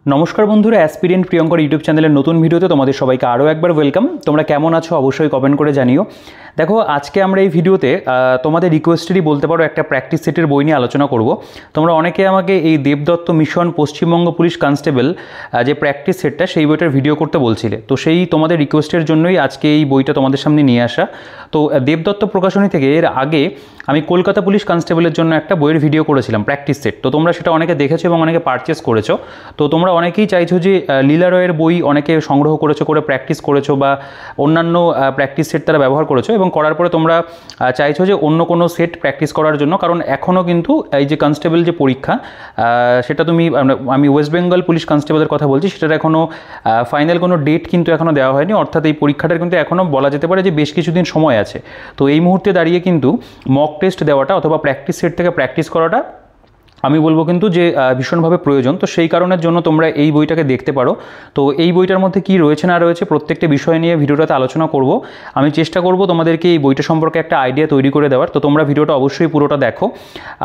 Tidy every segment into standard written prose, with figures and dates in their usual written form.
নমস্কার বন্ধুরা, aspirant Priyankar YouTube চ্যানেলের নতুন ভিডিওতে তোমাদের সবাইকে আরও একবার ওয়েলকাম। তোমরা কেমন আছো অবশ্যই কমেন্ট করে জানিও। দেখো, আজকে আমরা এই ভিডিওতে তোমাদের রিকোয়েস্টেরই বলতে পারো একটা প্র্যাকটিস সেটের বই নিয়ে আলোচনা করব। তোমরা অনেকে আমাকে এই Debdutta mission Paschimbanga police constable যে প্র্যাকটিস সেটটা সেই বইটার ভিডিও করতে বলছিলে, তো সেই তোমাদের রিকোয়েস্টের জন্যই আজকে এই বইটা তোমাদের সামনে নিয়ে আসা। তো দেবদত্ত প্রকাশনী থেকে এর আগে আমি কলকাতা পুলিশ কনস্টেবলের জন্য একটা বইয়ের ভিডিও করেছিলাম প্র্যাকটিস সেট, তো তোমরা সেটা অনেকে দেখেছো এবং অনেকে পারচেস করেছো। তো তোমরা অনেকেই চাইছো যে লীলা রয়ের বই অনেকে সংগ্রহ করেছো, করে প্র্যাকটিস করেছো বা অন্যান্য প্র্যাকটিস সেট তারা ব্যবহার করেছো এবং করার পরে তোমরা চাইছো যে অন্য কোনো সেট প্র্যাকটিস করার জন্য, কারণ এখনও কিন্তু এই যে কনস্টেবল যে পরীক্ষা সেটা আমি ওয়েস্ট বেঙ্গল পুলিশ কনস্টেবলের কথা বলছি, সেটার এখনও ফাইনাল কোনো ডেট কিন্তু এখনও দেওয়া হয়নি, অর্থাৎ এই পরীক্ষাটার কিন্তু এখনও বলা যেতে পারে যে বেশ কিছুদিন সময় আছে। তো এই মুহূর্তে দাঁড়িয়ে কিন্তু মক টেস্ট দেওয়াটা অথবা প্র্যাকটিস সেট থেকে প্র্যাকটিস করাটা আমি বলবো কিন্তু যে ভীষণভাবে প্রয়োজন। তো সেই কারণের জন্য তোমরা এই বইটাকে দেখতে পারো। তো এই বইটার মধ্যে কী রয়েছে না রয়েছে প্রত্যেকটা বিষয় নিয়ে ভিডিওটাতে আলোচনা করব। আমি চেষ্টা করব তোমাদেরকে এই বইটা সম্পর্কে একটা আইডিয়া তৈরি করে দেওয়ার। তো তোমরা ভিডিওটা অবশ্যই পুরোটা দেখো,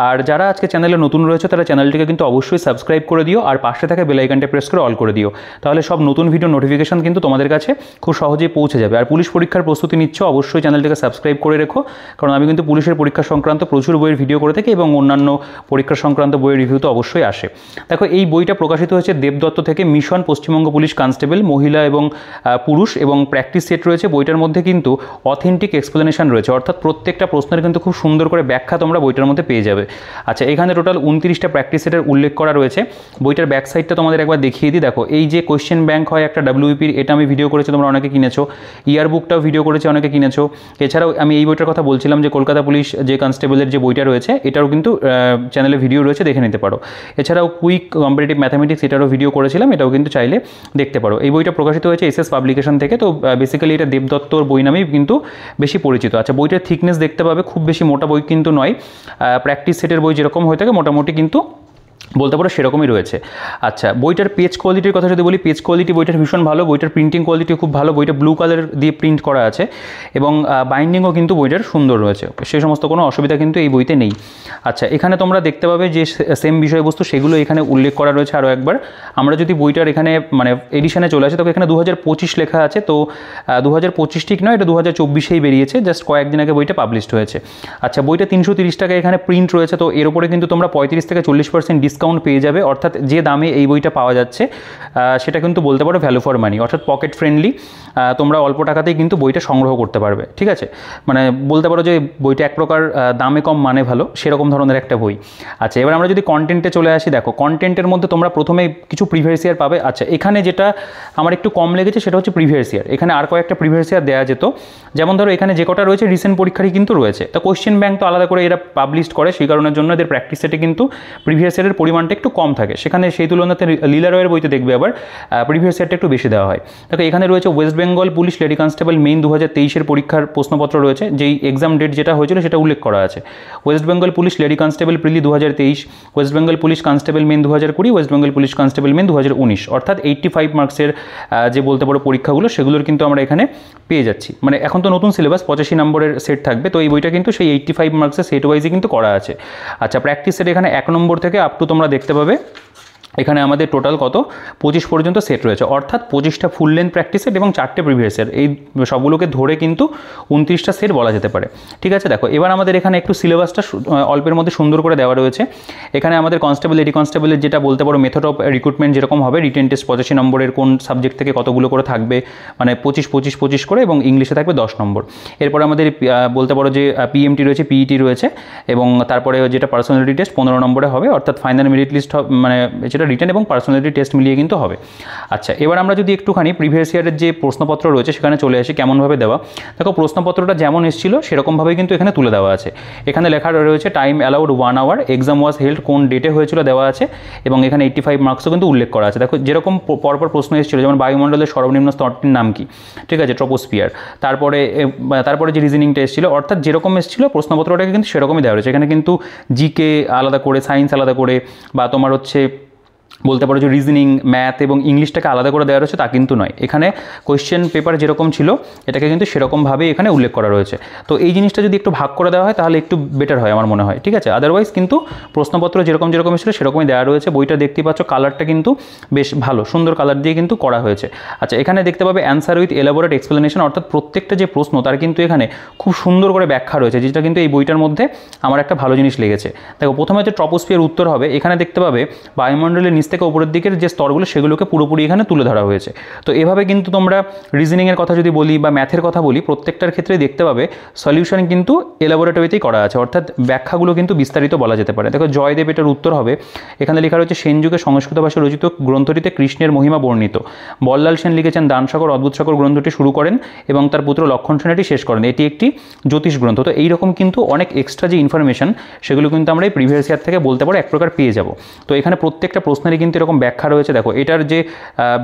আর যারা আজকে চ্যানেলে নতুন রয়েছে তারা চ্যানেলটিকে কিন্তু অবশ্যই সাবস্ক্রাইব করে দিও, আর পাশে থাকা বেল আইকনটা প্রেস করে অল করে দিও, তাহলে সব নতুন ভিডিও নোটিফিকেশন কিন্তু তোমাদের কাছে খুব সহজেই পৌঁছে যাবে। আর পুলিশ পরীক্ষার প্রস্তুতি নিচ্ছ অবশ্যই চ্যানেলটিকে সাবস্ক্রাইব করে রেখো, কারণ আমি কিন্তু পুলিশের পরীক্ষা সংক্রান্ত প্রচুর বইয়ের ভিডিও করে থাকি এবং অন্যান্য পরীক্ষা সংক্রান্ত বইয়ের রিভিউ তো অবশ্যই আসে। দেখো, এই বইটা প্রকাশিত হয়েছে দেবদত্ত থেকে, মিশন পশ্চিমবঙ্গ পুলিশ কনস্টেবল, মহিলা এবং পুরুষ, এবং প্র্যাকটিস সেট রয়েছে। বইটার মধ্যে কিন্তু অথেন্টিক এক্সপ্লেনেশন রয়েছে, অর্থাৎ প্রত্যেকটা প্রশ্নের কিন্তু খুব সুন্দর করে ব্যাখ্যা তোমরা বইটার মধ্যে পেয়ে যাবে। আচ্ছা, এখানে টোটাল 29টা প্র্যাকটিস সেটের উল্লেখ করা রয়েছে। বইটার ব্যাক সাইডটা তোমাদের একবার দেখিয়ে দিই। দেখো, এই যে কোয়েশ্চেন ব্যাংক হয় একটা WEPর, এটা আমি ভিডিও করেছি, তোমরা অনেকে কিনেছো। ইয়ার বুকটাও ভিডিও করেছি, অনেকে কিনেছো। এছাড়াও আমি এই বইটার কথা বলছিলাম যে কলকাতা পুলিশ যে কনস্টেবলের যে বইটা রয়েছে, এটাও কিন্তু চ্যানেলে ভিডিও রয়েছে, দেখে নিতে পারো। এছাড়াও কুইক কম্পারেটিভ ম্যাথামেটিক্স, এটারও ভিডিও করেছিলাম, এটাও কিন্তু চাইলে দেখতে পারো। এই বইটা প্রকাশিত হয়েছে SS পাবলিকেশন থেকে। তো বেসিক্যালি এটা দেবদত্তর বই নামেই কিন্তু বেশি পরিচিত। আচ্ছা, বইটার থিকনেস দেখতে পাবে, খুব বেশি মোটা বই কিন্তু নয়। প্র্যাকটিস সেটের বই যেরকম হয়ে থাকে মোটামুটি কিন্তু বলতে পারো সেরকমই রয়েছে। আচ্ছা, বইটার পেজ কোয়ালিটির কথা যদি বলি, পেজ কোয়ালিটি বইটার ভীষণ ভালো, বইটার প্রিন্টিং কোয়ালিটি খুব ভালো। বইটা ব্লু কালার দিয়ে প্রিন্ট করা আছে এবং বাইন্ডিংও কিন্তু বইটার সুন্দর রয়েছে, সেই সমস্ত কোনো অসুবিধা কিন্তু এই বইতে নেই। আচ্ছা, এখানে তোমরা দেখতে পাবে যে সেম বিষয়বস্তু সেগুলো এখানে উল্লেখ করা রয়েছে আরও একবার। আমরা যদি বইটার এখানে মানে এডিশনে চলে আসে, তবে এখানে 2025 লেখা আছে। তো 2025 ঠিক নয়, এটা 2024-এই বেরিয়েছে, জাস্ট কয়েকদিন আগে বইটা পাবলিশড হয়েছে। আচ্ছা, বইটা 330 টাকা এখানে প্রিন্ট রয়েছে। তো এর উপরে কিন্তু তোমরা 35 থেকে 40% ডিসকাউন্ট পেয়ে যাবে, অর্থাৎ যে দামে এই বইটা পাওয়া যাচ্ছে সেটা কিন্তু বলতে পারো ভ্যালু ফর মানি, অর্থাৎ পকেট ফ্রেন্ডলি। তোমরা অল্প টাকাতেই কিন্তু বইটা সংগ্রহ করতে পারবে, ঠিক আছে। মানে বলতে পারো যে বইটা এক প্রকার দামে কম মানে ভালো, সেরকম ধরনের একটা বই। আচ্ছা, এবার আমরা যদি কন্টেন্টে চলে আসি, দেখো কন্টেন্টের মধ্যে তোমরা প্রথমে কিছু প্রিভিয়াস ইয়ার পাবে। আচ্ছা, এখানে যেটা আমার একটু কম লেগেছে সেটা হচ্ছে প্রিভিয়াস ইয়ার। এখানে আর কয়েকটা প্রিভিয়াস ইয়ার দেওয়া যেত, যেমন ধরো এখানে যে কটা রয়েছে রিসেন্ট পরীক্ষারই কিন্তু রয়েছে। তো কোয়েশ্চেন ব্যাংক তো আলাদা করে এরা পাবলিশ করে, সেই কারণের জন্য এদের প্র্যাকটিস সেটে কিন্তু প্রিভিয়াস ইয়ারের পরিমাণটা একটু কম থাকে। সেখানে সেই তুলনাতে লীলা রয়ের বইতে দেখবে আবার প্রিভিয়াস ইয়ারটা একটু বেশি দেওয়া হয়। দেখো, এখানে রয়েছে West Bengal police lady constable main 2023-এর পরীক্ষার প্রশ্নপত্র রয়েছে, যেই এক্সাম ডেট যেটা হয়েছিল সেটা উল্লেখ করা আছে। West Bengal police lady constable prelim 2023, West Bengal police constable main 2020, West Bengal police constable main 2019, অর্থাৎ 85 মার্কসের যে বলতে পারো পরীক্ষাগুলো সেগুলোর কিন্তু আমরা এখানে পেয়ে যাচ্ছি। মানে এখন তো নতুন সিলেবাস 85 নম্বরের সেট থাকবে, তো এই বইটা কিন্তু সেই 85 মার্কসের সেট ওয়াইজই কিন্তু করা আছে। আচ্ছা, প্র্যাকটিস সেট এখানে 1 নম্বর থেকে আপ টু তোমরা দেখতে পাবে এখানে আমাদের টোটাল কত 25 পর্যন্ত সেট রয়েছে, অর্থাৎ 25টা ফুল লেন্থ প্র্যাকটিস সেট এবং 4টে প্রিভিয়াস সেট, এই সবগুলোকে ধরে কিন্তু 29টা সেট বলা যেতে পারে, ঠিক আছে। দেখো, এবার আমাদের এখানে একটু সিলেবাসটা অল্পের মধ্যে সুন্দর করে দেওয়া রয়েছে। এখানে আমাদের কনস্টেবল লেডি কনস্টেবলের যেটা বলতে পারো মেথড অফ রিক্রুটমেন্ট যেরকম হবে, রিটেন টেস্ট 85 নম্বরের কোন সাবজেক্ট থেকে কতগুলো করে থাকবে, মানে 25 করে, এবং ইংলিশে থাকবে 10 নম্বর। এরপরে আমাদের বলতে পারো যে PMT রয়েছে, PET রয়েছে, এবং তারপরে যেটা পার্সোনালিটি টেস্ট 15 নম্বরে হবে, অর্থাৎ ফাইনাল মেরিট লিস্ট মানে যেটা রিটেন এবং পার্সোনালিটি টেস্ট মিলিয়ে কিন্তু হবে। আচ্ছা, এবার আমরা যদি একটুখানি প্রিভিয়াস ইয়ারের যে প্রশ্নপত্র রয়েছে সেখানে চলে আসি, কেমনভাবে দেওয়া। দেখো, প্রশ্নপত্রটা যেমন এসেছিল সেরকমভাবেই কিন্তু এখানে তুলে দেওয়া আছে। এখানে লেখা রয়েছে time allowed 1 hour, exam was held কোন ডেটে হয়েছিল দেওয়া আছে, এবং এখানে 85 মার্কসও কিন্তু উল্লেখ করা আছে। দেখো, যেরকম পরপর প্রশ্ন এসেছিল, যেমন বায়ুমণ্ডলের সর্বনিম্ন স্তরটির নাম কি, ঠিক আছে, ট্রপোস্ফিয়ার। তারপরে যে রিজনিংটা এসেছিল, অর্থাৎ যেরকম এসেছিল প্রশ্নপত্রটাকে কিন্তু সেরকমই দেওয়া রয়েছে। এখানে কিন্তু জিকে আলাদা করে, সায়েন্স আলাদা করে, বা তোমার হচ্ছে বলতে পারো যে রিজনিং, ম্যাথ এবং ইংলিশটাকে আলাদা করে দেওয়া রয়েছে তা কিন্তু নয়। এখানে কোয়েশ্চেন পেপার যেরকম ছিল এটাকে কিন্তু সেরকমভাবে এখানে উল্লেখ করা রয়েছে। তো এই জিনিসটা যদি একটু ভাগ করে দেওয়া হয় তাহলে একটু বেটার হয় আমার মনে হয়, ঠিক আছে। আদারওয়াইজ কিন্তু প্রশ্নপত্র যেরকম ছিল সেরকমই দেওয়া রয়েছে। বইটা দেখতে পাচ্ছ, কালারটা কিন্তু বেশ ভালো, সুন্দর কালার দিয়ে কিন্তু করা হয়েছে। আচ্ছা, এখানে দেখতে পাবে অ্যান্সার উইথ এলাবোরেট এক্সপ্লেনেশন, অর্থাৎ প্রত্যেকটা যে প্রশ্ন তার কিন্তু এখানে খুব সুন্দর করে ব্যাখ্যা রয়েছে, যেটা কিন্তু এই বইটার মধ্যে আমার একটা ভালো জিনিস লেগেছে। দেখো, প্রথমে যে ট্রপোস্ফিয়ার উত্তর হবে, এখানে দেখতে পাবে বায়ুমণ্ডলের নিচ থেকে উপরের দিকের যে স্তরগুলো সেগুলোকে পুরোপুরি এখানে তুলে ধরা হয়েছে। তো এভাবে কিন্তু তোমরা রিজনিংয়ের কথা যদি বলি বা ম্যাথের কথা বলি, প্রত্যেকটার ক্ষেত্রে দেখতে পাবে সলিউশন কিন্তু এলাবোরেটরিতেই করা আছে, অর্থাৎ ব্যাখ্যাগুলো কিন্তু বিস্তারিত বলা যেতে পারে। দেখো, জয়দেব এটার উত্তর হবে, এখানে লেখা রয়েছে সেন যুগে সংস্কৃত ভাষায় রচিত গ্রন্থটিতে কৃষ্ণের মহিমা বর্ণিত। বল্লাল সেন লিখেছেন দানসাগর অদ্ভুত সাগর গ্রন্থটি শুরু করেন এবং তার পুত্র লক্ষণ সেন এটি শেষ করেন। এটি একটি জ্যোতিষ গ্রন্থ। তো এইরকম কিন্তু অনেক এক্সট্রা যে ইনফরমেশন সেগুলো কিন্তু আমরা এই প্রিভিয়াস ইয়ার থেকে বলতে পারো এক প্রকার পেয়ে যাব। তো এখানে প্রত্যেকটা প্রশ্নেরই কিন্তু এরকম ব্যাখ্যা রয়েছে। দেখো, এটার যে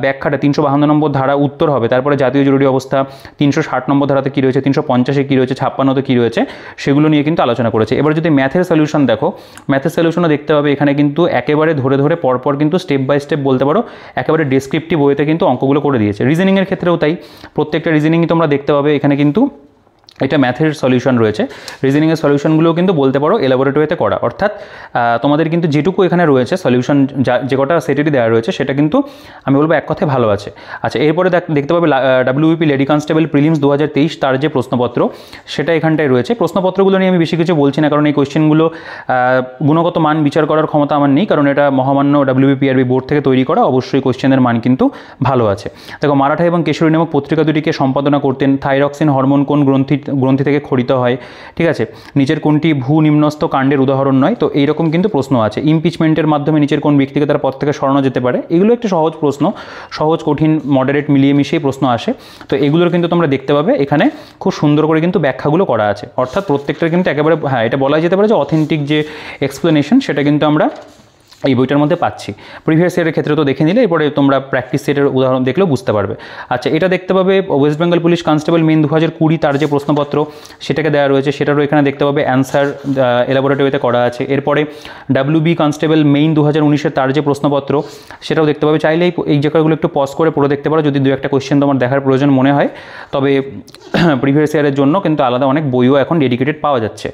ব্যাখ্যাটা 352 নম্বর ধারা উত্তর হবে, তারপরে জাতীয় জরুরি অবস্থা 360 নম্বর ধারাতে কী রয়েছে, 350-এ কী রয়েছে, 56-তে কী রয়েছে, সেগুলো নিয়ে কিন্তু আলোচনা করেছে। এবার যদি ম্যাথের সলিউশন দেখো, ম্যাথের সলিউশনও দেখতে হবে এখানে কিন্তু একেবারে ধরে ধরে পরপর কিন্তু স্টেপ বাই স্টেপ বলতে পারো একেবারে ডেসক্রিপটিভ ওয়েতে কিন্তু অঙ্কগুলো করে দিয়েছে। রিজনিংয়ের ক্ষেত্রেও তাই, প্রত্যেকটা রিজনিংই তোমরা দেখতে পাবে এখানে কিন্তু এটা ম্যাথের সলিউশন রয়েছে। রিজনিংয়ের সলিউশনগুলোও কিন্তু বলতে পারো এলাবোরেট ওয়েতে করা, অর্থাৎ তোমাদের কিন্তু যেটুকু এখানে রয়েছে সলিউশন, যে কটা সেটেরই দেওয়া রয়েছে সেটা কিন্তু আমি বলবো এক কথায় ভালো আছে। আচ্ছা, এরপরে দেখতে পাবে WBP লেডি কনস্টেবল প্রিলিমস 2023 তার যে প্রশ্নপত্র সেটা এখানটায় রয়েছে। প্রশ্নপত্রগুলো নিয়ে আমি বেশি কিছু বলছি না, কারণ এই কোয়েশ্চেনগুলো গুণগত মান বিচার করার ক্ষমতা আমার নেই, কারণ এটা মহামান্য WBPRB বোর্ড থেকে তৈরি করা। অবশ্যই কোয়েশ্চেনের মান কিন্তু ভালো আছে। দেখো, মারাঠা এবং কেশরী নামক পত্রিকা দুটিকে সম্পাদনা করতেন। থাইরক্সিন হরমোন কোন গ্রন্থি থেকে খরিত হয়, ঠিক আছে। নিচের কোনটি ভূ নিম্নস্থ কাণ্ডের উদাহরণ নয়। তো এইরকম কিন্তু প্রশ্ন আছে। ইমপিচমেন্টের মাধ্যমে নিচের কোন ব্যক্তিকে তার পদ থেকে সরানো যেতে পারে। এগুলো একটু সহজ প্রশ্ন, সহজ কঠিন মডারেট মিলিয়ে মিশিয়ে প্রশ্ন আসে। তো এগুলোর কিন্তু তোমরা দেখতে পাবে এখানে খুব সুন্দর করে কিন্তু ব্যাখ্যাগুলো করা আছে, অর্থাৎ প্রত্যেকটার কিন্তু একেবারে এটা বলা যেতে পারে যে অথেন্টিক যে এক্সপ্লেনেশন সেটা কিন্তু আমরা এই বইটার মধ্যে পাচ্ছি। প্রিভিয়াস ইয়ারের ক্ষেত্রে তো দেখে নিলে এরপরে তোমরা প্র্যাকটিস সেটের উদাহরণ দেখলেও বুঝতে পারবে। আচ্ছা, এটা দেখতে পাবে West Bengal police constable main 2020 তার যে প্রশ্নপত্র সেটাকে দেওয়া রয়েছে, সেটারও এখানে দেখতে পাবে অ্যান্সার এলাবোরেটরিতে করা আছে। এরপরে WB কনস্টেবল মেইন 2019 তার যে প্রশ্নপত্র সেটাও দেখতে পাবে। চাইলে এই জায়গাগুলো একটু পজ করে পড়ে দেখতে পারো যদি দু একটা কোয়েশ্চেন তোমার দেখার প্রয়োজন মনে হয়। তবে প্রিভিয়াস ইয়ারের জন্য কিন্তু আলাদা অনেক বইও এখন ডেডিকেটেড পাওয়া যাচ্ছে।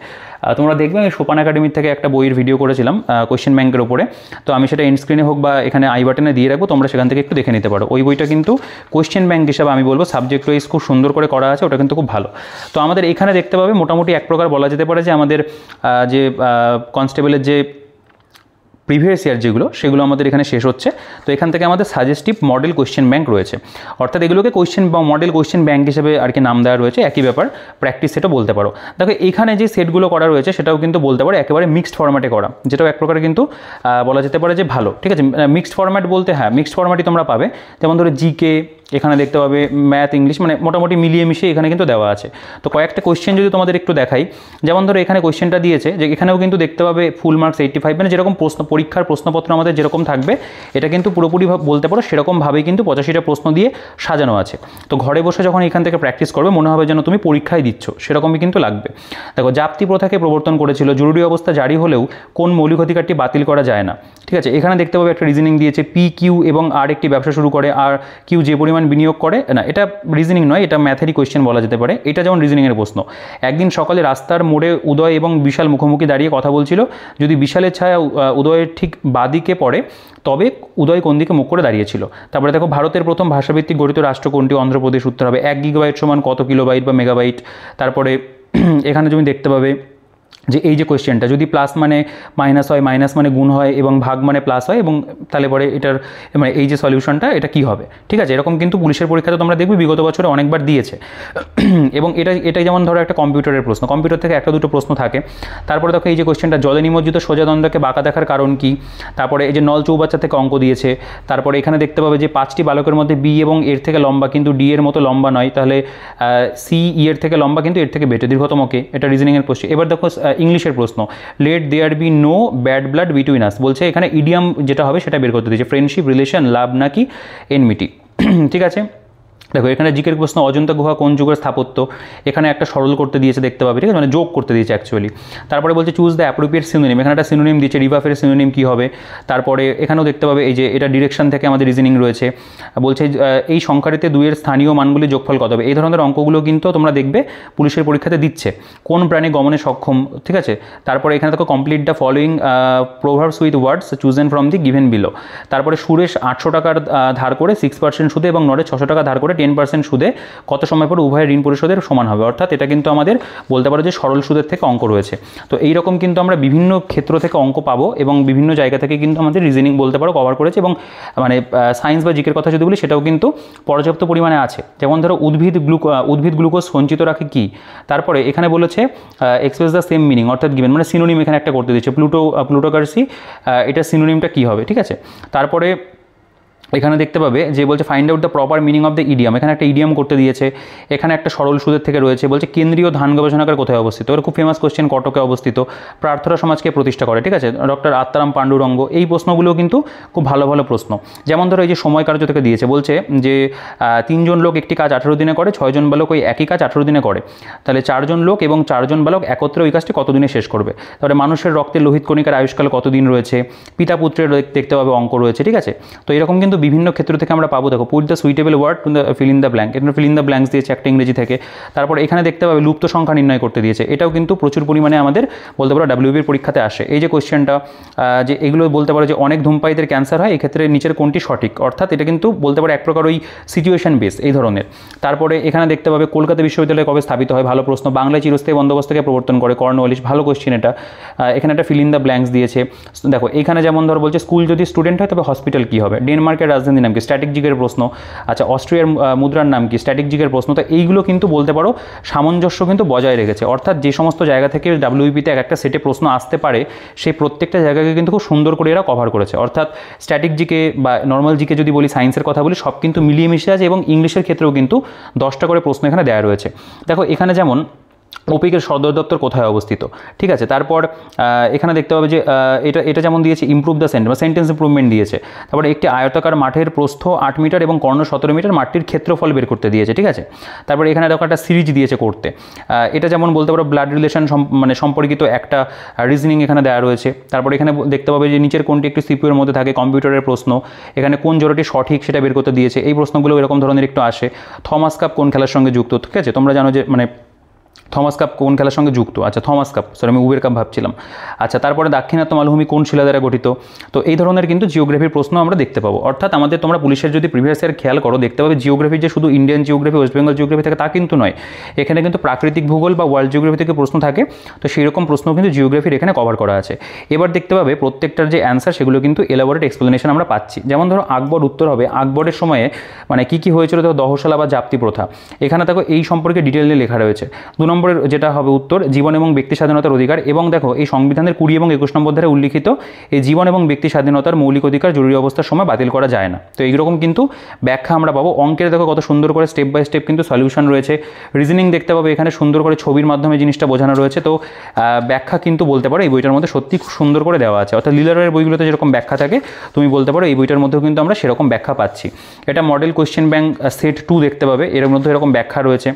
তোমরা দেখবে আমি সোপান একাডেমি থেকে একটা বইয়ের ভিডিও করেছিলাম কোয়েশ্চেন ব্যাংকের ওপরে, তো আমি সেটা এন্ড স্ক্রিনে হোক বা এখানে আই বাটনে দিয়ে রাখবো, তোমরা সেখান থেকে একটু দেখে নিতে পারো। ওই বইটা কিন্তু কোয়েশ্চেন ব্যাংক হিসাবে আমি বলবো সাবজেক্ট ওয়াইজ খুব সুন্দর করে করা আছে, ওটা কিন্তু খুব ভালো। তো আমাদের এখানে দেখতে পাবে মোটামুটি এক প্রকার বলা যেতে পারে যে আমাদের যে কনস্টেবলের যে প্রিভিয়াস ইয়ার যেগুলো সেগুলো আমাদের এখানে শেষ হচ্ছে। তো এখান থেকে আমাদের সাজেস্টিভ মডেল কোয়েশ্চেন ব্যাংক রয়েছে, অর্থাৎ এগুলোকে কোয়েশ্চেন বা মডেল কোয়েশ্চেন ব্যাংক হিসেবে আর কি নাম দেওয়া রয়েছে। একই ব্যাপার, প্র্যাকটিস সেটও বলতে পারো। দেখো, এখানে যে সেটগুলো করা রয়েছে সেটাও কিন্তু বলতে পারো একেবারে মিক্সড ফরম্যাটে করা, যেটাও এক প্রকার কিন্তু বলা যেতে পারে যে ভালো, ঠিক আছে। মিক্সড ফরম্যাট বলতে হ্যাঁ, মিক্সড ফরম্যাটই তোমরা পাবে। যেমন ধরো জিকে এখানে দেখতে পাবে, ম্যাথ ইংলিশ মানে মোটামুটি মিলিয়ে মিশিয়ে এখানে কিন্তু দেওয়া আছে। তো কয়েকটা কোয়েশ্চেন যদি তোমাদের একটু দেখাই, যেমন ধরো এখানে কোয়েশ্চেনটা দিয়েছে যে এখানেও কিন্তু দেখতে পাবে ফুল মার্কস 85, মানে যেরকম পরীক্ষার প্রশ্নপত্র আমাদের যেরকম থাকবে এটা কিন্তু পুরোপুরি বলতে পারো সেরকমভাবেই কিন্তু 85টা প্রশ্ন দিয়ে সাজানো আছে। তো ঘরে বসে যখন এখান থেকে প্র্যাকটিস করবে মনে হবে যেন তুমি পরীক্ষায় দিচ্ছ, সেরকমই কিন্তু লাগবে। দেখো, জাপ্তি প্রথাকে প্রবর্তন করেছিল, জরুরি অবস্থা জারি হলেও কোন মৌলিক অধিকারটি বাতিল করা যায় না, ঠিক আছে। এখানে দেখতে পাবে একটা রিজনিং দিয়েছে, PQ এবং আর একটি ব্যবসা শুরু করে, আর কিউ যে পরিমাণ বিনিয়োগ করে না, এটা রিজনিং নয়, এটা ম্যাথেরই কোয়েশ্চেন বলা যেতে পারে। এটা যেমন রিজনিংয়ের প্রশ্ন। একদিন সকালে রাস্তার মোড়ে উদয় এবং বিশাল মুখোমুখি দাঁড়িয়ে কথা বলছিল, যদি বিশালের ছায়া উদয়ের ঠিক বাদিকে পড়ে তবে উদয় কোন দিকে মুখ করে দাঁড়িয়েছিল। তারপরে দেখো, ভারতের প্রথম ভাষাভিত্তিক গঠিত রাষ্ট্র কোনটি? অন্ধ্রপ্রদেশ। উত্তর হবে 1 গিগাবাইট সমান কত কিলোবাইট বা মেগাবাইট। তারপরে এখানে তুমি দেখতে পাবে যে এই যে কোয়েশ্চেনটা যদি প্লাস মানে মাইনাস হয়, মাইনাস মানে গুণ হয় এবং ভাগ মানে প্লাস হয়, এবং তাহলে পরে এটার মানে এই যে সলিউশনটা এটা কী হবে, ঠিক আছে। এরকম কিন্তু পুলিশের পরীক্ষাতে তোমরা দেখবে বিগত বছরে অনেকবার দিয়েছে। এবং এটাই যেমন ধরো একটা কম্পিউটারের প্রশ্ন, কম্পিউটার থেকে একটা দুটো প্রশ্ন থাকে। তারপরে দেখো এই যে কোয়েশ্চেনটা, জলে নিমজ্জিত সোজা দ্বন্দ্বকে বাঁকা দেখার কারণ কি। তারপরে এই যে নল চৌবাচ্চা থেকে অঙ্ক দিয়েছে। তারপরে এখানে দেখতে পাবে যে 5টি বালকের মধ্যে বি এবং এর থেকে লম্বা কিন্তু ডি এর মতো লম্বা নয়, তাহলে সি ই এর থেকে লম্বা কিন্তু এর থেকে বেটে। দীর্ঘতম কে, এটা রিজনিংয়ের কোয়েশ্চেন। এবার দেখো ইংলিশের প্রশ্ন, let there be no bad blood between us, বলছে এখানে ইডিয়াম যেটা হবে সেটা বের করতে দিয়েছে, ফ্রেন্ডশিপ, রিলেশন, লাভ নাকি এনমিটি, ঠিক আছে। দেখো এখানে জিকের প্রশ্ন, অজন্তা গুহা কোন যুগের স্থাপত্য, এখানে একটা সরল করতে দিয়েছে দেখতে পাবে, ঠিক আছে, মানে যোগ করতে দিয়েছে অ্যাকচুয়ালি। তারপরে বলছে চুজ দ্য অ্যাপ্রোপ্রিয়েট সিনোনিম, এখানে একটা সিনোনিম দিয়েছে, রিভাফের সিনোনিম কী হবে। তারপরে এখানেও দেখতে পাবে এই যে এটা ডিরেকশন থেকে আমাদের রিজনিং রয়েছে, বলছে এই সংখ্যাটিতে 2-এর স্থানীয় মানগুলি যোগফল কত হবে। এই ধরনের অঙ্কগুলো কিন্তু তোমরা দেখবে পুলিশের পরীক্ষাতে দিচ্ছে, কোন প্রাণী গমনে সক্ষম, ঠিক আছে। তারপরে এখানে দেখো complete the following proverbs with words chosen from the given below. তারপরে সুরেশ 800 টাকার ধার করে 6% সুদে এবং নরেশ 600 টাকা ধার করে 10% সুদে কত সময় পর উভয়ের ঋণ পরিশোধের সমান হবে। অর্থাৎ এটা কিন্তু আমাদের বলতে পারো যে সরল সুদের থেকে অঙ্ক রয়েছে। তো এই রকম কিন্তু আমরা বিভিন্ন ক্ষেত্র থেকে অঙ্ক পাবো এবং বিভিন্ন জায়গা থেকে কিন্তু আমাদের রিজনিং বলতে পারো কভার করেছে। এবং মানে সায়েন্স বা জিকের কথা যদি বলি সেটাও কিন্তু পর্যাপ্ত পরিমাণে আছে। যেমন ধরো উদ্ভিদ গ্লুকোজ সঞ্চিত রাখে কি। তারপরে এখানে বলেছে এক্সপ্রেস দ্য সেম মিনিং, অর্থাৎ গিভেন মানে সিনোনিম এখানে একটা করতে দিচ্ছে, প্লুটোকার্সি, এটা সিনোনিমটা কী হবে, ঠিক আছে। তারপরে এখানে দেখতে পাবে যে বলছে find out the proper meaning of the idiom, এখানে একটা ইডিয়াম করতে দিয়েছে। এখানে একটা সরল সুদের থেকে রয়েছে, বলছে কেন্দ্রীয় ধান গবেষণাগার কোথায় অবস্থিত, এর খুব ফেমাস কোশ্চেন, কটকে অবস্থিত। প্রার্থনা সমাজকে প্রতিষ্ঠা করে, ঠিক আছে, ডক্টর আত্মারাম পাণ্ডুরঙ্গ। এই প্রশ্নগুলো কিন্তু খুব ভালো ভালো প্রশ্ন। যেমন ধরো এই যে সময় কার্য থেকে দিয়েছে, বলছে যে 3 জন লোক একটি কাজ 18 দিনে করে, 6 জন বালক ওই একই কাজ 18 দিনে করে, তাহলে 4 জন লোক এবং 4 জন বালক একত্রে ওই কাজটি কত দিনে শেষ করবে। তারপরে মানুষের রক্তের লোহিত কণিকার আয়ুষ্কাল কত দিন রয়েছে, পিতা পুত্রের দেখতে পাবে অঙ্ক রয়েছে, ঠিক আছে। তো এরকম কিন্তু বিভিন্ন ক্ষেত্র থেকে আমরা পাবো। দেখো put the suitable word to the fill in the blank, এটা ফিল ইন দ্য ব্ল্যাঙ্কস দিয়েছে একটা ইংরেজি থেকে। তারপর এখানে দেখতে পাবে লুপ্ত সংখ্যা নির্ণয় করতে দিয়েছে, এটাও কিন্তু প্রচুর পরিমাণে আমাদের বলতে পারো ডাব্লিউবির পরীক্ষাতে আসে। এই যে কোয়েশ্চেনটা যে এগুলো বলতে পারো যে অনেক ধূমপায়ীদের ক্যান্সার হয়, এক্ষেত্রে নিচের কোনটি সঠিক, অর্থাৎ এটা কিন্তু বলতে পারো এক প্রকার ওই সিচুয়েশন বেস এই ধরনের। তারপরে এখানে দেখতে পাবে কলকাতা বিশ্ববিদ্যালয় কবে স্থাপিত হয়, ভালো প্রশ্ন। বাংলায় চিরস্থায়ী বন্দোবস্তকে প্রবর্তন করে কর্নওয়ালিস, ভালো কোয়েশ্চেন এটা। এখানে একটা ফিল ইন দ্য ব্ল্যাঙ্কস দিয়েছে। দেখো এখানে যেমন ধরো বলছে স্কুল যদি স্টুডেন্ট হয় তবে হসপিটাল কী হবে, ডেনমার্কের রাজধানীর নাম কি, স্ট্যাটিক জিকের প্রশ্ন। আচ্ছা অস্ট্রিয়ার মুদ্রার নাম কি, স্ট্যাটিক জিকের প্রশ্ন। তো এইগুলো কিন্তু বলতে পারো সামঞ্জস্য কিন্তু বজায় রেখেছে, অর্থাৎ যে সমস্ত জায়গা থেকে ডাব্লিউবিতে এক একটা সেটে প্রশ্ন আসতে পারে সেই প্রত্যেকটা জায়গাকে কিন্তু খুব সুন্দর করে এরা কভার করেছে। অর্থাৎ স্ট্যাটিক জিকে বা নর্মাল জিকে যদি বলি, সায়েন্সের কথা বলি, সব কিন্তু মিলিয়ে মিশে আছে এবং ইংলিশের ক্ষেত্রেও কিন্তু 10টা করে প্রশ্ন এখানে দেওয়া রয়েছে। দেখো এখানে যেমন ওপিকের সদর দপ্তর কোথায় অবস্থিত, ঠিক আছে। তারপর এখানে দেখতে পাবে যে এটা যেমন দিয়েছে ইমপ্রুভ দ্য সেন্টেন্স বা সেন্টেন্স ইমপ্রুভমেন্ট দিয়েছে। তারপরে একটি আয়তাকার মাঠের প্রস্থ 8 মিটার এবং কর্ণ 17 মিটার, মাঠটির ক্ষেত্রফল বের করতে দিয়েছে, ঠিক আছে। তারপরে এখানে দেখো একটা সিরিজ দিয়েছে করতে, এটা যেমন বলতে পারো ব্লাড রিলেশন মানে সম্পর্কিত একটা রিজনিং এখানে দেওয়া রয়েছে। তারপরে এখানে দেখতে পাবে যে নিচের কোনটি একটি সিপিইউর মধ্যে থাকে, কম্পিউটারের প্রশ্ন। এখানে কোন জোড়াটি সঠিক সেটা বের করতে দিয়েছে, এই প্রশ্নগুলো এরকম ধরনের একটু আসে। থমাস কাপ কোন খেলার সঙ্গে যুক্ত, ঠিক আছে, তোমরা জানো যে মানে থমাস কাপ কোন খেলার সঙ্গে যুক্ত, আচ্ছা থমাস কাপ, সরি আমি উবের কাপ ভাবছিলাম। আচ্ছা তারপরে দাক্ষিণাত্য মালভূমি কোন শিলা দ্বারা গঠিত। তো এই ধরনের কিন্তু জিওগ্রাফির প্রশ্ন আমরা দেখতে পাবো। অর্থাৎ আমাদের তোমরা পুলিশের যদি প্রিভিয়াস ইয়ার খেয়াল করো দেখতে পাবে জিওগ্রাফি যে শুধু Indian geography, West Bengal geography থাকে তা কিন্তু নয়, এখানে কিন্তু প্রাকৃতিক ভূগোল বা ওয়ার্ল্ড জিওগ্রাফি থেকে প্রশ্ন থাকে। তো সেই রকম প্রশ্ন কিন্তু জিওগ্রাফির এখানে কভার করা আছে। এবার দেখতে পাবে প্রত্যেকটার যে অ্যান্সার সেগুলো কিন্তু এলাবোরেট এক্সপ্লেনেশন আমরা পাচ্ছি। যেমন ধরো আকবর উত্তর হবে আকবরের সময়ে মানে কী হয়েছিল, দেখো দহশালা বা জাপ্তি প্রথা, এখানে দেখো এই সম্পর্কে ডিটেইলে লেখা রয়েছে। 2 নম্বরের যেটা হবে উত্তর জীবন এবং ব্যক্তি স্বাধীনতার অধিকার, এবং দেখো এই সংবিধানের 20 এবং 21 নম্বর ধারে উল্লিখিত এই জীবন এবং ব্যক্তি স্বাধীনতার মৌলিক অধিকার জরুরি অবস্থার সময় বাতিল করা যায় না। তো এইরকম কিন্তু ব্যাখ্যা আমরা পাবো। অঙ্কের দেখো কত সুন্দর করে স্টেপ বাই স্টেপ কিন্তু সলিউশন রয়েছে। রিজনিং দেখতে পাবো এখানে সুন্দর করে ছবির মাধ্যমে জিনিসটা বোঝানো রয়েছে। তো ব্যাখ্যা কিন্তু বলতে পারো এই বইটার মধ্যে সত্যি খুব সুন্দর করে দেওয়া আছে। অর্থাৎ লিলারের বইগুলোতে যেরকম ব্যাখ্যা থাকে তুমি বলতে পারো এই বইটার মধ্যেও কিন্তু আমরা সেরকম ব্যাখ্যা পাচ্ছি। এটা মডেল কোয়েশ্চেন ব্যাংক সেট 2 দেখতে পাবে, এর মধ্যে এরকম ব্যাখ্যা রয়েছে,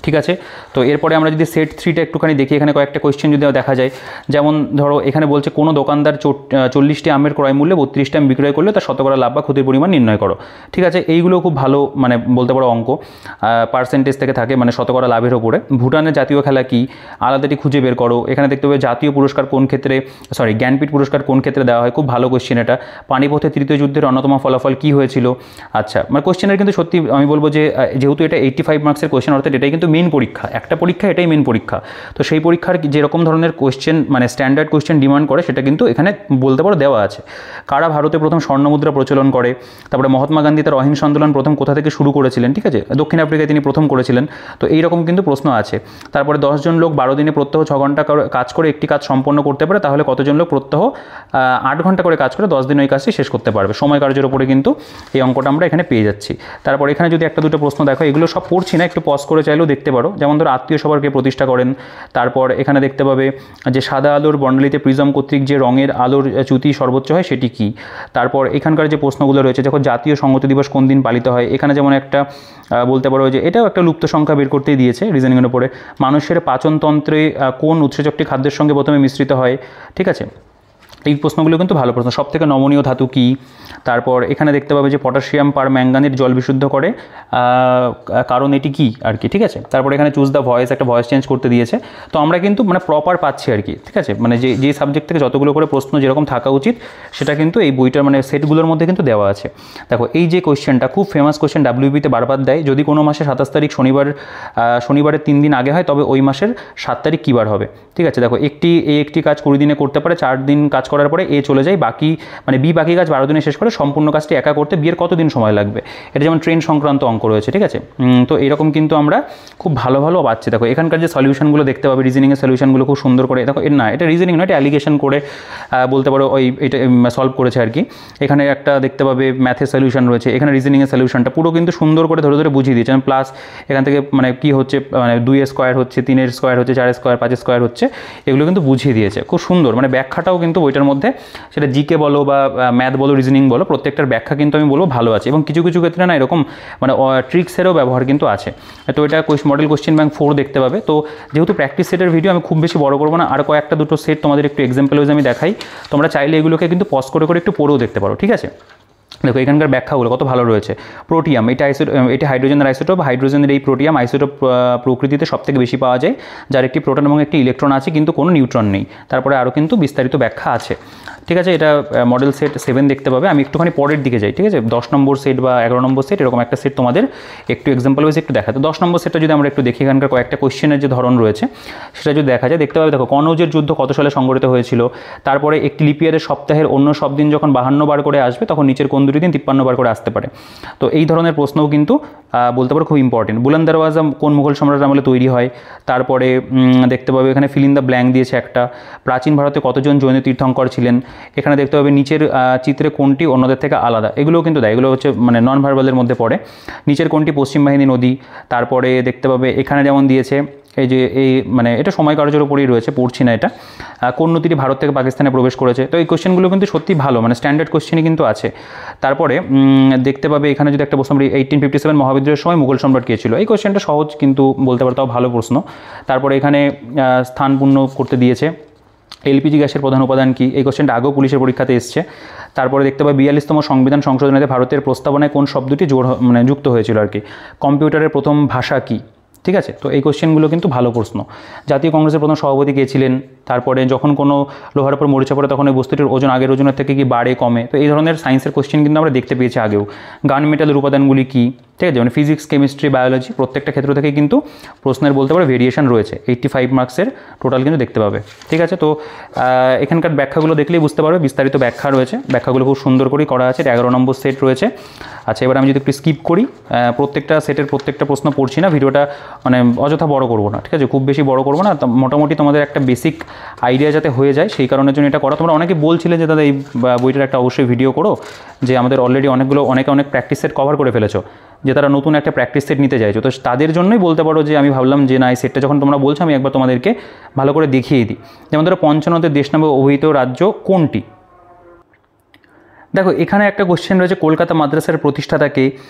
ঠিক আছে। তো এরপরে আমরা যদি সেট 3টা একটুখানি দেখি, এখানে কয়েকটা কোয়েশ্চেন যদি দেখা যায়। যেমন ধরো এখানে বলছে কোনো দোকানদার 40টি আমের ক্রয় মূল্যে 32টি আম বিক্রয় করলে তার শতকরা লাভ বা ক্ষতির পরিমাণ নির্ণয় করো, ঠিক আছে। এইগুলো খুব ভালো মানে বলতে পারো অঙ্ক, পার্সেন্টেজ থেকে থাকে মানে শতকরা লাভের ওপরে। ভুটানের জাতীয় খেলা কি, আলাদাটি খুঁজে বের করো। এখানে দেখতে পাবে জাতীয় পুরস্কার কোন ক্ষেত্রে, সরি জ্ঞানপীঠ পুরস্কার কোন ক্ষেত্রে দেওয়া হয়, খুব ভালো কোয়েশ্চেন এটা। পানিপথে তৃতীয় যুদ্ধের অন্যতম ফলাফল কী হয়েছিল। আচ্ছা মানে কোয়েশ্চেনের কিন্তু সত্যি আমি বলবো যে যেহেতু এটা 85 মার্কসের কোয়েশ্চেন, অর্থাৎ এটাই কিন্তু মেইন পরীক্ষা, একটা পরীক্ষা এটাই মেন পরীক্ষা। তো সেই পরীক্ষার যেরকম ধরনের কোয়েশ্চেন মানে স্ট্যান্ডার্ড কোয়েশ্চেন ডিমান্ড করে সেটা কিন্তু এখানে বলতে পারো দেওয়া আছে। কারা ভারতে প্রথম স্বর্ণমুদ্রা প্রচলন করে, তারপরে মহাত্মা গান্ধী তার অহিংস আন্দোলন প্রথম কোথা থেকে শুরু করেছিলেন, ঠিক আছে, দক্ষিণ আফ্রিকায় তিনি প্রথম করেছিলেন। তো এইরকম কিন্তু প্রশ্ন আছে। তারপরে 10 জন লোক 12 দিনে প্রত্যহ 6 ঘন্টা কাজ করে একটি কাজ সম্পন্ন করতে পারে, তাহলে কতজন লোক প্রত্যহ 8 ঘন্টা করে কাজ করে 10 দিন ওই কাজটি শেষ করতে পারবে। সময় কার্যের উপরে কিন্তু এই অঙ্কটা আমরা এখানে পেয়ে যাচ্ছি। তারপর এখানে যদি একটা দুটো প্রশ্ন দেখো, এগুলো সব পড়ছি না, একটু পজ করে চাইলেও দেখতে দেখতে পারো, যেমন ধরো আত্মীয় সবারকে প্রতিষ্ঠা করেন। তারপর এখানে দেখতে পাবে যে সাদা আলোর বর্ণালীতে প্রিজম কর্তৃক যে রঙের আলোর চ্যুতি সর্বোচ্চ হয় সেটি কী। তারপর এখানকার যে প্রশ্নগুলো রয়েছে, যখন জাতীয় সংহতি দিবস কোন দিন পালিত হয়, এখানে যেমন একটা বলতে পারো যে এটাও একটা লুপ্ত সংখ্যা বের করতেই দিয়েছে রিজনিংয়ের উপরে। মানুষের পাচনতন্ত্রে কোন উৎসেচকটি খাদ্যের সঙ্গে প্রথমে মিশ্রিত হয়, ঠিক আছে। এই প্রশ্নগুলো কিন্তু ভালো প্রশ্ন। সবথেকে নমনীয় ধাতু কী। তারপর এখানে দেখতে পাবে যে পটাশিয়াম পার ম্যাঙ্গানেট জল বিশুদ্ধ করে, কারণ এটি কী আর কি, ঠিক আছে। তারপর এখানে চুজ দ্য ভয়েস, একটা ভয়েস চেঞ্জ করতে দিয়েছে। তো আমরা কিন্তু মানে প্রপার পাচ্ছি আর কি, ঠিক আছে। মানে যে সাবজেক্ট থেকে যতগুলো করে প্রশ্ন যেরকম থাকা উচিত সেটা কিন্তু এই বইটার মানে সেটগুলোর মধ্যে কিন্তু দেওয়া আছে। দেখো এই যে কোয়েশ্চেনটা খুব ফেমাস কোয়েশ্চেন, WBতে বারবার দেয়, যদি কোনো মাসে 27 তারিখ শনিবারের 3 দিন আগে হয় তবে ওই মাসের 7 তারিখ কী বার হবে, ঠিক আছে। দেখো একটি কাজ 20 দিনে করতে পারে, 4 দিন কাজ করার পরে এ চলে যায়, বাকি মানে বি বাকি কাজ 12 দিনে শেষ করে সম্পূর্ণ কাজটি একা করতে বিয়ের কতদিন সময় লাগবে। এটা যেমন ট্রেন সংক্রান্ত অঙ্ক রয়েছে, ঠিক আছে। তো এরকম কিন্তু আমরা খুব ভালো পাচ্ছি। দেখো এখানকার যে সলিউশনগুলো দেখতে পাবে, রিজনিংয়ের সলিউশনগুলো খুব সুন্দর করে, দেখো না এটা রিজনিং নয়, এটা অ্যালিগেশন করে বলতে পারো এটা সলভ করেছে আর কি। এখানে একটা দেখতে পাবে ম্যাথের সলিউশন রয়েছে, এখানে রিজনিংয়ের সলিউশনটা পুরো কিন্তু সুন্দর করে ধরে বুঝিয়ে দিয়েছে। প্লাস এখান থেকে মানে কী হচ্ছে, মানে 2 স্কোয়ার হচ্ছে, 3 স্কোয়ার হচ্ছে, 4 স্কোয়ার, 5 স্কোয়ার হচ্ছে, এগুলো কিন্তু বুঝিয়ে দিয়েছে খুব সুন্দর। মানে ব্যাখ্যাটাও কিন্তু বইটার মধ্যে, সেটা জিকে বলো বা ম্যাথ বলো, রিজনিং বলো, প্রত্যেকটার ব্যাখ্যা কিন্তু আমি বলবো ভালো আছে। এবং কিছু ক্ষেত্রে না এরকম মানে ট্রিক্সেরও ব্যবহার কিন্তু আছে। তো এটা মডেল কোশ্চেন ব্যাংক 4 দেখতে পাবে। তো যেহেতু প্র্যাকটিস সেটের ভিডিও আমি খুব বেশি বড় করবো না, আর কয়েকটা দুটো সেট তোমাদের একটু এক্সাম্পল ওয়াইজ আমি দেখাই, তোমরা চাইলে এগুলোকে কিন্তু পজ করে একটু পড়েও দেখতে পারো, ঠিক আছে। দেখো এখানকার ব্যাখ্যাগুলো কত ভালো রয়েছে। প্রোটিয়াম, এটা হাইড্রোজেনের আইসোটোপ, হাইড্রোজেনের এই প্রোটিয়াম আইসোটোপ প্রকৃতিতে সবথেকে বেশি পাওয়া যায়, যার একটি প্রোটন এবং একটি ইলেকট্রন আছে কিন্তু কোনো নিউট্রন নেই। তারপরে আরও কিন্তু বিস্তারিত ব্যাখ্যা আছে, ঠিক আছে। এটা মডেল সেট 7 দেখতে পাবে। আমি একটুখানি পরের দিকে যাই, ঠিক আছে। 10 নম্বর সেট বা 11 নম্বর সেট এরকম একটা সেট তোমাদের একটু এক্সাম্পল ওয়াইজ একটু দেখা। তো 10 নম্বর সেটটা যদি আমরা একটু দেখি, এখানকার কয়েকটা কোয়েশ্চেনের যে ধরন রয়েছে সেটা যদি দেখা যায়, দেখতে পাবে দেখো কনৌজের যুদ্ধ কত সালে সংঘটিত হয়েছিল। তারপরে একটি লিপিয়ারের সপ্তাহের অন্য সব দিন যখন 52 বার করে আসবে তখন নিচের কোন দুটি দিন 53 বার করে আসতে পারে। তো এই ধরনের প্রশ্নও কিন্তু বলতে পারো খুব ইম্পর্টেন্ট। বুলন্দ দরওয়াজা কোন মুঘল সম্রাটের আমলে তৈরি হয়। তারপরে দেখতে পাবে এখানে ফিল ইন দ্য ব্ল্যাঙ্ক দিয়েছে একটা। প্রাচীন ভারতে কতজন জৈন তীর্থঙ্কর ছিলেন। এখানে দেখতে পাবে নিচের চিত্রে কোনটি অন্যদের থেকে আলাদা, এগুলোও কিন্তু দেয়, এগুলো হচ্ছে মানে নন ভার্বালের মধ্যে পড়ে। নিচের কোনটি পশ্চিম বাহিনী নদী। তারপরে দেখতে পাবে এখানে যেমন দিয়েছে এই যে মানে এটা সময় কার্যের উপরেই রয়েছে, পড়ছি না এটা। কোন নদীটি ভারত থেকে পাকিস্তানে প্রবেশ করেছে। তো এই কোশ্চেনগুলো কিন্তু সত্যি ভালো, মানে স্ট্যান্ডার্ড কোশ্চেনই কিন্তু আছে। তারপরে দেখতে পাবে এখানে যদি একটা প্রশ্ন 1857 মহাবিদ্রোহের সময় মুঘল সম্রাট কে ছিল। এই কোশ্চেনটা সহজ কিন্তু বলতে পারো, তাও ভালো প্রশ্ন। তারপরে এখানে স্থান পূর্ণ করতে দিয়েছে। এলপিজি গ্যাসের প্রধান উপাদান কি, এই কোশ্চেনটা আগেও পুলিশের পরীক্ষাতে এসছে। তারপরে দেখতে পাবে 42তম সংবিধান সংশোধনীতে ভারতের প্রস্তাবনায় কোন শব্দটি যুক্ত হয়েছিল আর কি। কম্পিউটারের প্রথম ভাষা কি, ঠিক আছে। তো এই কোশ্চেনগুলো কিন্তু ভালো প্রশ্ন। জাতীয় কংগ্রেসের প্রথম সভাপতি কে ছিলেন। তারপরে যখন কোনো লোহার উপর মরিচা পড়ে তখন ওই বস্তুটির ওজন আগের ওজনের থেকে কি বাড়ে কমে। তো এই ধরনের সায়েন্সের কোশ্চেন কিন্তু আমরা দেখতে পেয়েছি আগেও। গান মেটালের উপাদানগুলি কী, ঠিক আছে। মানে ফিজিক্স, কেমিস্ট্রি, বায়োলজি প্রত্যেকটা ক্ষেত্র থেকে কিন্তু প্রশ্নের বলতে পারে ভেরিয়েশন রয়েছে। 85 মার্কসের টোটাল কিন্তু দেখতে পাবে, ঠিক আছে। তো এখানকার ব্যাখ্যাগুলো দেখলেই বুঝতে পারবে, বিস্তারিত ব্যাখ্যা রয়েছে, ব্যাখ্যাগুলো খুব সুন্দর করেই করা আছে। 11 নম্বর সেট রয়েছে। আচ্ছা এবার আমি যদি একটু স্কিপ করি, প্রত্যেকটা সেটের প্রত্যেকটা প্রশ্ন পড়ছি না, ভিডিওটা মানে অযথা বড় করবো না, ঠিক আছে, খুব বেশি বড় করবো না। মোটামুটি তোমাদের একটা বেসিক আইডিয়া যাতে হয়ে যায় সেই কারণের জন্য এটা করা। তোমরা অনেকে বলছিলে যে দাদা এই বইটার একটা অবশ্যই ভিডিও করো, যে আমাদের অলরেডি অনেক প্র্যাকটিস সেট কভার করে ফেলেছো, যে তারা নতুন একটা প্র্যাকটিস সেট নিতে চাইছো। তো তাদের জন্যই বলতে পারো যে আমি ভাবলাম যে না, এই সেটটা যখন তোমরা বলছো আমি একবার তোমাদেরকে ভালো করে দেখিয়ে দিই। যেমন ধরো পঞ্চাননের দেশ নামে অভিহিত রাজ্য কোনটি। দেখো এখানে একটা কোশ্চেন রয়েছে, কলকাতা মাদ্রাসার প্রতিষ্ঠাতাকে।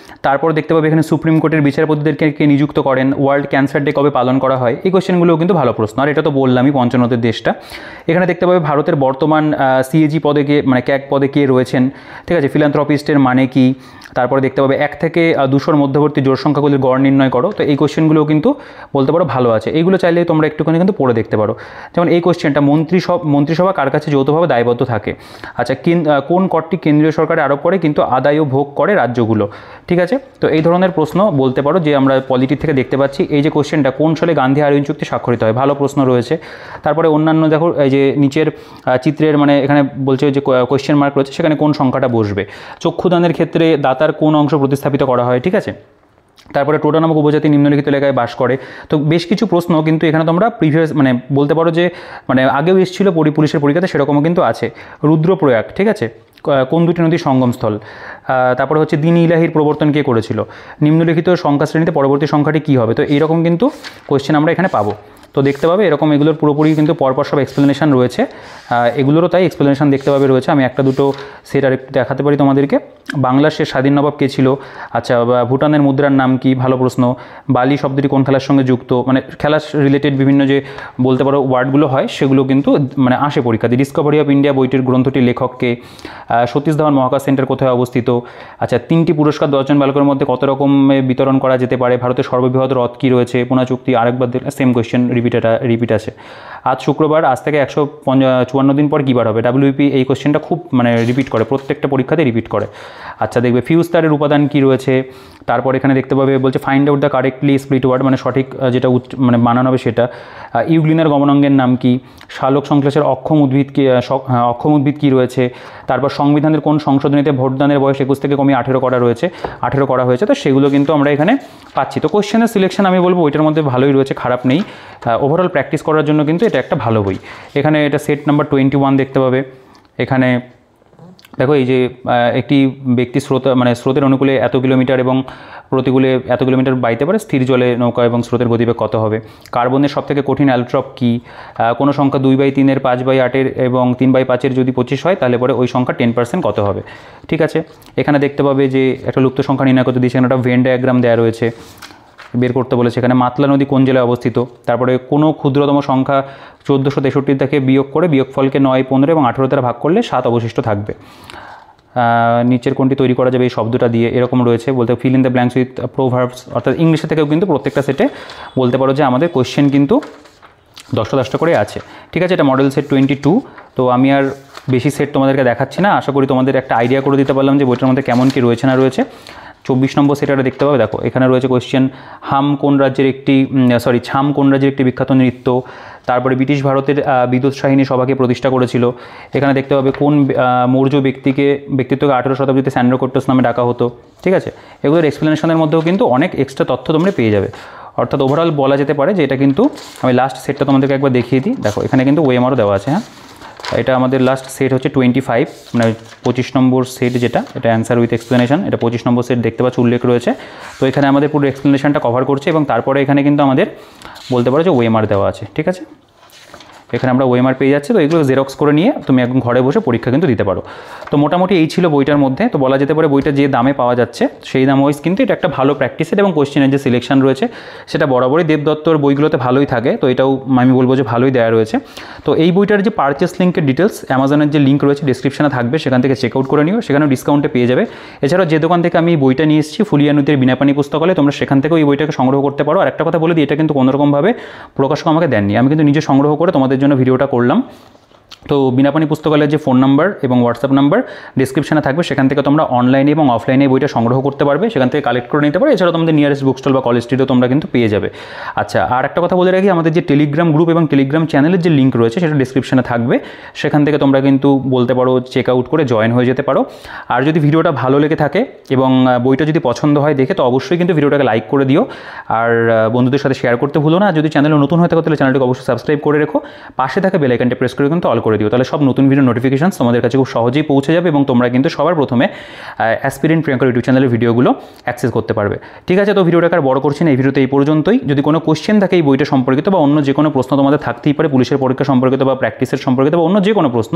তারপর দেখতে পাবে এখানে সুপ্রিম কোর্টের বিচারপতিদেরকে কে নিযুক্ত করেন। ওয়ার্ল্ড ক্যান্সার ডে কবে পালন করা হয়। এই কোশ্চেনগুলোও কিন্তু ভালো প্রশ্ন। আর এটা তো বললামই পঞ্চাননের দেশটা। এখানে দেখতে পাবে ভারতের বর্তমান সিএজি পদে কে, মানে ক্যাগ পদে কে রয়েছেন, ঠিক আছে। ফিলান্থ্রপিস্টের মানে কি। তারপরে দেখতে পাবে 1 থেকে 200 মধ্যবর্তী জোড় সংখ্যাগুলির গড় নির্ণয় করো। তো এই কোশ্চেনগুলোও কিন্তু বলতে পারো ভালো আছে। এইগুলো চাইলে তোমরা একটুখানি কিন্তু পড়ে দেখতে পারো। যেমন এই কোশ্চেনটা, মন্ত্রিসভা কার কাছে যৌথভাবে দায়বদ্ধ থাকে। আচ্ছা কোন করটি কেন্দ্রীয় সরকারে আরোপ করে কিন্তু আদায় ও ভোগ করে রাজ্যগুলো, ঠিক আছে। তো এই ধরনের প্রশ্ন বলতে পারো যে আমরা পলিটি থেকে দেখতে পাচ্ছি। এই যে কোশ্চেনটা, কোন সালে গান্ধী আইন চুক্তি স্বাক্ষরিত হয়, ভালো প্রশ্ন রয়েছে। তারপরে অন্যান্য দেখো এই যে নিচের চিত্রের মানে এখানে বলছে যে কোশ্চেন মার্ক রয়েছে, সেখানে কোন সংখ্যাটা বসবে। চক্ষুদানের ক্ষেত্রে দাতার কোন অংশ প্রতিস্থাপিত করা হয়, ঠিক আছে। তারপরে টোটা নামক উপজাতি নিম্নলিখিত এলাকায় বাস করে। তো বেশ কিছু প্রশ্ন কিন্তু এখানে তোমরা প্রিভিয়াস মানে বলতে পারো যে মানে আগেও এসেছিলো পুলিশের পরীক্ষাতে, সেরকমও কিন্তু আছে। রুদ্রপ্রয়াগ, ঠিক আছে। কোন দুটি নদীর সঙ্গমস্থল? তারপরে হচ্ছে দিন ইলাহির প্রবর্তন কে করেছিল? নিম্নলিখিত সংখ্যা শ্রেণীতে পরবর্তী সংখ্যাটি কী হবে? তো এইরকম কিন্তু কোয়েশ্চেন আমরা এখানে পাবো। তো দেখতে পাবে এরকম এগুলোর পুরোপুরি কিন্তু পরপর সব এক্সপ্লেনেশন রয়েছে, এগুলোরও তাই এক্সপ্লেনেশন দেখতে পাবে রয়েছে। আমি একটা দুটো সেট আরেকটু দেখাতে পারি তোমাদেরকে। বাংলার শেষ স্বাধীন নবাব কে ছিল? আচ্ছা, ভুটানের মুদ্রার নাম কি? ভালো প্রশ্ন। বালি শব্দটি কোন খেলার সঙ্গে যুক্ত? মানে খেলা রিলেটেড বিভিন্ন যে বলতে পারো ওয়ার্ডগুলো হয় সেগুলো কিন্তু মানে আসে পরীক্ষাতে। ডিসকভারি অফ ইন্ডিয়া বইটির গ্রন্থটির লেখককে? সতীশ ধাওয়ান মহাকাশ সেন্টার কোথায় অবস্থিত? আচ্ছা, 3টি পুরস্কার 10 জন বালকের মধ্যে কত রকমে বিতরণ করা যেতে পারে? ভারতের সর্ববৃহৎ হ্রদ কী রয়েছে? পুনা চুক্তি আরেকবার সেম কোয়েশ্চেন রিপিট আছে। আজ শুক্রবার, আজ থেকে 154 দিন পর কী বার হবে? WP এই কোয়েশ্চেনটা খুব মানে রিপিট করে, প্রত্যেকটা পরীক্ষাতে রিপিট করে। আচ্ছা, দেখবে ফিউজ তারের উপাদান কী রয়েছে? তারপর এখানে দেখতে পাবে বলছে find out the correctly split word, মানে সঠিক যেটা মানে বানানো হবে সেটা। ইউগ্লিনের গমনাঙ্গের নাম কি? শালক সংশ্লেষের অক্ষম উদ্ভিদ কী রয়েছে? তারপর সংবিধানের কোন সংশোধনীতে ভোটদানের বয়স 21 থেকে কমিয়ে 18 করা হয়েছে? তো সেগুলো কিন্তু আমরা এখানে পাচ্ছি। তো কোয়েশ্চেনের সিলেকশন আমি বলবো ওইটার মধ্যে ভালোই রয়েছে, খারাপ নেই। ওভারঅল প্র্যাকটিস করার জন্য কিন্তু এটা একটা ভালো বই। এখানে এটা সেট নাম্বার 21 দেখতে পাবে। এখানে দেখো এই যে একটি ব্যক্তি স্রোতের অনুকূলে এত কিলোমিটার এবং প্রতিকূলে এত কিলোমিটার বাইতে পারে, স্থির জলে নৌকা এবং স্রোতের গতিবেগ কত হবে? কার্বনের সবথেকে কঠিন অ্যালট্রপ কী? কোনো সংখ্যা 2/3, 5/8 এবং 3/5 যদি 25 হয় তাহলে পরে ওই সংখ্যা 10% কত হবে? ঠিক আছে, এখানে দেখতে পাবে যে একটা লুপ্ত সংখ্যা নির্ণয় করতে দিয়েছে, একটা ভেন ডায়াগ্রাম দেওয়া রয়েছে, বের করতে বলেছে। এখানে মাতলা নদী কোন জেলায় অবস্থিত? তারপরে কোনো ক্ষুদ্রতম সংখ্যা 1463 থেকে বিয়োগ করে বিয়োগফলকে 9, 15 এবং 18 দ্বারা ভাগ করলে 7 অবশিষ্ট থাকবে। নিচের কোনটি তৈরি করা যাবে এই শব্দটা দিয়ে? এরকম রয়েছে, বলতে feel in the blanks with proverbs, অর্থাৎ ইংলিশে থেকেও কিন্তু প্রত্যেকটা সেটে বলতে পারো যে আমাদের কোয়েশ্চেন কিন্তু 10টা করে আছে। ঠিক আছে, এটা মডেল সেট 22। তো আমি আর বেশি সেট তোমাদেরকে দেখাচ্ছি না, আশা করি তোমাদের একটা আইডিয়া করে দিতে পারলাম যে বইটার মধ্যে কেমন কি রয়েছে না রয়েছে। 24 নম্বর সেটটা দেখতে পাবে। দেখো এখানে রয়েছে কোয়েশ্চেন ছাম কোন রাজ্যের একটি বিখ্যাত নৃত্য? তারপরে ব্রিটিশ ভারতের বিদ্যুৎসাহিনী সভাকে প্রতিষ্ঠা করেছিল। এখানে দেখতে পাবে কোন মৌর্য ব্যক্তিত্বকে 18 শতাব্দীতে স্যান্ড্রোকোট্টস নামে ডাকা হতো। ঠিক আছে, এগুলোর এক্সপ্লেনেশনের মধ্যেও কিন্তু অনেক এক্সট্রা তথ্য তোমরা পেয়ে যাবে। অর্থাৎ ওভারঅল বলা যেতে পারে যে এটা কিন্তু, আমি লাস্ট সেটটা তোমাদেরকে একবার দেখিয়ে দিই। দেখো এখানে কিন্তু ওএমআরও দেওয়া আছে। হ্যাঁ, এটা আমাদের লাস্ট সেট হচ্ছে 25, মানে 25 নম্বর সেট যেটা, এটা অ্যান্সার উইথ এক্সপ্লেনেশন। এটা 25 নম্বর সেট দেখতে পাচ্ছ উল্লেখ রয়েছে। তো এখানে আমাদের পুরো এক্সপ্লেনেশনটা কভার করছে এবং তারপরে এখানে কিন্তু আমাদের বলতে পারো যে ওএমআর দেওয়া আছে। ঠিক আছে, এখানে আমরা ওএমআর পেয়ে যাচ্ছি। তো এগুলো জেরক্স করে নিয়ে তুমি একদম ঘরে বসে পরীক্ষা কিন্তু দিতে পারো। তো মোটামুটি এই ছিল বইটার মধ্যে। তো বলা যেতে পারে বইটা যে দামে পাওয়া যাচ্ছে সেই দাম ওয়াইজ কিন্তু এটা একটা ভালো প্র্যাকটিস সেট এবং কোয়েশ্চেনের যে সিলেকশন রয়েছে সেটা বরাবরই দেবদত্তর বইগুলোতে ভালোই থাকে। তো এটাও আমি বলবো যে ভালোই দেওয়া রয়েছে। তো এই বইটার যে পারচেস লিঙ্কের ডিটেলস অ্যামাজনের যে লিঙ্ক রয়েছে ডিসক্রিপশনে থাকবে, সেখান থেকে চেক আউট করে নিও, সেখানেও ডিসকাউন্টে পেয়ে যাবে। এছাড়াও যে দোকান থেকে আমি এই বইটা নিয়ে এসেছি ফুলিয়া নদীর বিনাপানি পুস্তকালয়, তোমরা সেখান থেকেও এই বইটাকে সংগ্রহ করতে পারো। আর একটা কথা বলে দিই, এটা কিন্তু কোনোরকমভাবে প্রকাশক আমাকে দেননি, আমি কিন্তু নিজে সংগ্রহ করে তোমাদের জন্য ভিডিওটা করলাম। তো বিনাপানি পুস্তকালয়ের যে ফোন নাম্বার এবং হোয়াটসঅ্যাপ নাম্বার ডিসক্রিপশনে থাকবে, সেখান থেকে তোমরা অনলাইনে এবং অফলাইনে বইটা সংগ্রহ করতে পারবে, সেখান থেকে কালেক্ট করে নিতে পারো। এছাড়াও তোমাদের নিয়ারেস্ট বুক স্টল বা কলেজ স্ট্রিটও তোমরা কিন্তু পেয়ে যাবে। আচ্ছা, আর একটা কথা বলে রাখি, আমাদের যে টেলিগ্রাম গ্রুপ এবং টেলিগ্রাম চ্যানেলের যে লিঙ্ক রয়েছে সেটা ডিসক্রিপশনে থাকবে, সেখান থেকে তোমরা কিন্তু বলতে পারো চেক আউট করে জয়েন হয়ে যেতে পারো। আর যদি ভিডিওটা ভালো লেগে থাকে এবং বইটা যদি পছন্দ হয় দেখে, তো অবশ্যই কিন্তু ভিডিওটাকে লাইক করে দিও আর বন্ধুদের সাথে শেয়ার করতে ভুলো না। যদি চ্যানেলে নতুন হয়ে থাকো তাহলে চ্যানেলটিকে অবশ্যই সাবস্ক্রাইব করে রেখো, পাশে থাকা বেল আইকনটা প্রেস করে কিন্তু অল করে দিও, তাহলে সব নতুন ভিডিও নোটিফিকেশনস তোমাদের কাছে খুব সহজেই পৌঁছে যাবে এবং তোমরা কিন্তু সবার প্রথমে অ্যাসপিরেন্ট প্রিয়াঙ্কার ইউটিউব চ্যানেলের ভিডিওগুলো অ্যাক্সেস করতে পারবে। ঠিক আছে, তো ভিডিওটাকে আর বড় করছি না, এই ভিডিওতে এই পর্যন্তই। যদি কোনো কোয়েশ্চেন থাকে এই বইটা সম্পর্কিত বা অন্য যে কোনো প্রশ্ন তোমাদের থাকতেই পারে, পুলিশের পরীক্ষা সম্পর্কিত বা প্র্যাকটিসের সম্পর্কিত বা অন্য যে কোনো প্রশ্ন,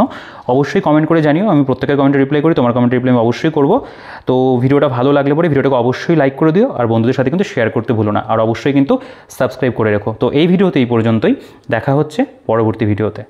অবশ্যই কমেন্ট করে জানিও। আমি প্রত্যেকের কমেন্টে রিপ্লাই করি, তোমার কমেন্টে রিপ্লাই আমি অবশ্যই করব। তো ভিডিওটা ভালো লাগলে পরে ভিডিওটাকে অবশ্যই লাইক করে দিও আর বন্ধুদের সাথে কিন্তু শেয়ার করতে ভুলো না, আর অবশ্যই কিন্তু সাবস্ক্রাইব করে রেখো। তো এই ভিডিওতে এই পর্যন্তই, দেখা হচ্ছে পরবর্তী ভিডিওতে।